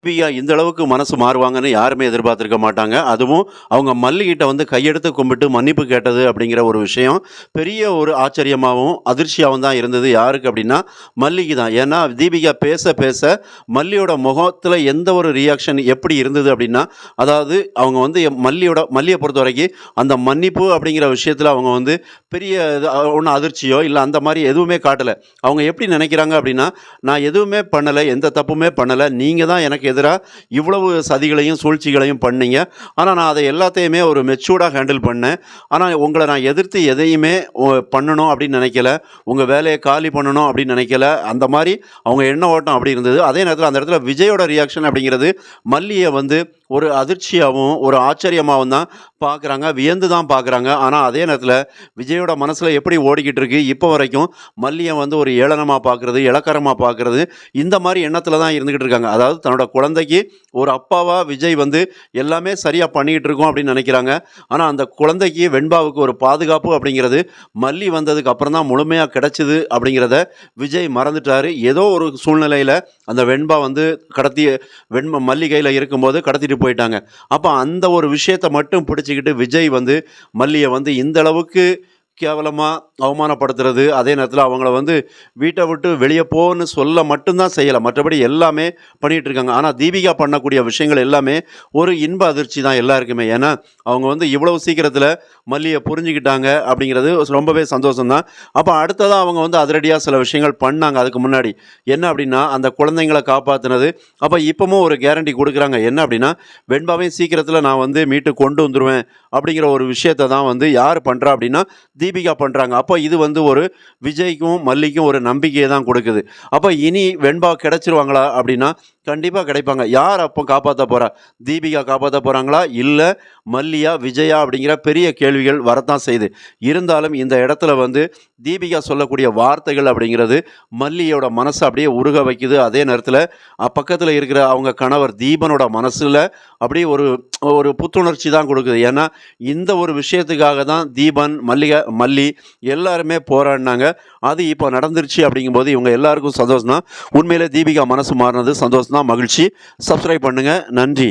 தீபிகா இந்த அளவுக்கு மனசு மாறுவாங்கன்னு யாருமே எதிர்பார்த்திருக்க மாட்டாங்க. அதுவும் அவங்க மல்லிகிட்ட வந்து கையெடுத்து கும்பிட்டு மன்னிப்பு கேட்டது அப்படிங்கிற ஒரு விஷயம் பெரிய ஒரு ஆச்சரியமாவும், அதிர்ச்சியாவும் தான் இருந்தது. யாருக்கு அப்படின்னா, மல்லிக்கு தான். ஏன்னா தீபிகா பேச பேச மல்லியோட முகத்துல எந்த ஒரு ரியாக்ஷன் எப்படி இருந்தது அப்படின்னா, அதாவது அவங்க வந்து மல்லிய பொறுத்தவரைக்கும் அந்த மன்னிப்பு அப்படிங்கிற விஷயத்துல அவங்க வந்து பெரிய இது ஒண்ணும் அதிர்ச்சியோ, இல்ல அந்த மாரி எதுவுமே காட்டல. அவங்க எப்படி நினைக்கிறாங்க அப்படின்னா, நான் எதுவுமே பண்ணல, எந்த தப்புமே பண்ணல. நீங்க தான் எனக்கு எதிரா இவ்வளவு சதிகளையும், சூழ்ச்சிகளையும் பண்ணீங்க. ஆனா, நான் அத எல்லாத்தையுமே ஒரு மெச்சூர்டா ஹேண்டில் பண்ணேன். ஆனா, உங்கள நான் எதிர்த்து எதையுமே பண்ணணும் அப்படின்னு நினைக்கல. உங்க வேலைய காலி பண்ணணும் அப்படின்னு நினைக்கல. அந்த மாரி அவங்க எண்ண ஓட்டம் அப்படி இருந்தது. அதே நேரத்தில அந்த இடத்துல விஜயோட ரியாக்ஷன் அப்படிங்கிறது மல்லிய வந்து ஒரு அதிர்ச்சியாவும், ஒரு ஆச்சரியமாவும் தான் பார்க்குறாங்க. வியந்து தான் பார்க்குறாங்க. ஆனா, அதே நேரத்தில விஜயோட மனசுல எப்படி ஓடிக்கிட்டு இருக்கு, இப்போ வரைக்கும் மல்லிய வந்து ஒரு ஏளனமா பார்க்குறது, இளக்காரமா பார்க்குறது, இந்த மாரி எண்ணத்தில தான் இருந்துகிட்டு இருக்காங்க. அதாவது தன்னோட குழந்தைக்கு ஒரு அப்பாவா விஜய் வந்து எல்லாமே சரியா பண்ணிக்கிட்டு இருக்கோம் அப்படின்னு நினைக்கிறாங்க. ஆனா, அந்த குழந்தைக்கு வெண்பாவுக்கு ஒரு பாதுகாப்பு அப்படிங்கிறது மல்லி வந்ததுக்கு அப்புறம் தான் முழுமையா கிடைச்சது அப்படிங்கிறத விஜய் மறந்துட்டாரு. ஏதோ ஒரு சூழ்நிலையில அந்த வெண்பா வந்து மல்லி கையில இருக்கும்போது கடத்திட்டு போயிட்டாங்க. அப்ப அந்த ஒரு விஷயத்த மட்டும் பிடிச்சுக்கிட்டு விஜய் வந்து மல்லிய வந்து இந்த அளவுக்கு கேவலமா அவமானப்படுத்துறது, அதே நேரத்தில அவங்கள வந்து வீட்ட விட்டு வெளிய போன்னு சொல்ல மட்டும் தான் செய்யல. மற்றபடி எல்லாமே பண்ணிட்டு இருக்காங்க. ஆனா தீபிகா பண்ணக்கூடிய விஷயங்கள் எல்லாமே ஒரு இன்ப அதிர்ச்சி தான் எல்லாருக்குமே. ஏன்னா, அவங்க வந்து இவ்வளவு சீக்கிரத்தில மல்லிய புரிஞ்சுக்கிட்டாங்க அப்படிங்கிறது ரொம்பவே சந்தோஷம் தான். அப்ப அடுத்ததா அவங்க வந்து அதிரடியா சில விஷயங்கள் பண்ணாங்க அதுக்கு முன்னாடி. என்ன அப்படின்னா, அந்த குழந்தைங்கள காப்பாத்துனது. அப்ப இப்பவும் ஒரு கேரண்டி குடுக்குறாங்க. என்ன அப்படின்னா, வெண்பாவையும் சீக்கிரத்தில நான் வந்து மீட்டு கொண்டு வந்துருவேன் அப்படிங்கிற ஒரு விஷயத்த தான் வந்து யார் பண்றா அப்படின்னா, தீபிகா பண்றாங்க. அப்ப இது வந்து ஒரு விஜய்க்கும், மல்லிக்கும் ஒரு நம்பிக்கைய தான் குடுக்குது. அப்ப இனி வெண்பா கிடைச்சிருவாங்களா அப்படின்னா, கண்டிப்பா கிடைப்பாங்க. யார் அப்போ காப்பாத்த போறா? தீபிகா காப்பாத்த போறாங்களா? இல்ல மல்லியா, விஜயா அப்படிங்கிற பெரிய கேள்விகள் வரத்தான் செய்யுது. இருந்தாலும் இந்த இடத்துல வந்து தீபிகா சொல்லக்கூடிய வார்த்தைகள் அப்படிங்கிறது மல்லியோட மனச அப்படியே உருக வைக்குது. அதே நேரத்தில பக்கத்தில இருக்கிற அவங்க கணவர் தீபனோட மனசுல அப்படியே ஒரு ஒரு புத்துணர்ச்சி தான் குடுக்குது. ஏன்னா, இந்த ஒரு விஷயத்துக்காக தான் தீபன், மல்லி எல்லாருமே போராடினாங்க. அது இப்போ நடந்துருச்சு அப்படிங்கும்போது இவங்க எல்லாருக்கும் சந்தோஷம் தான். உண்மையிலே தீபிகா மனசு மாறுனது சந்தோஷம் தான், மகிழ்ச்சி. சப்ஸ்கிரைப் பண்ணுங்க. நன்றி.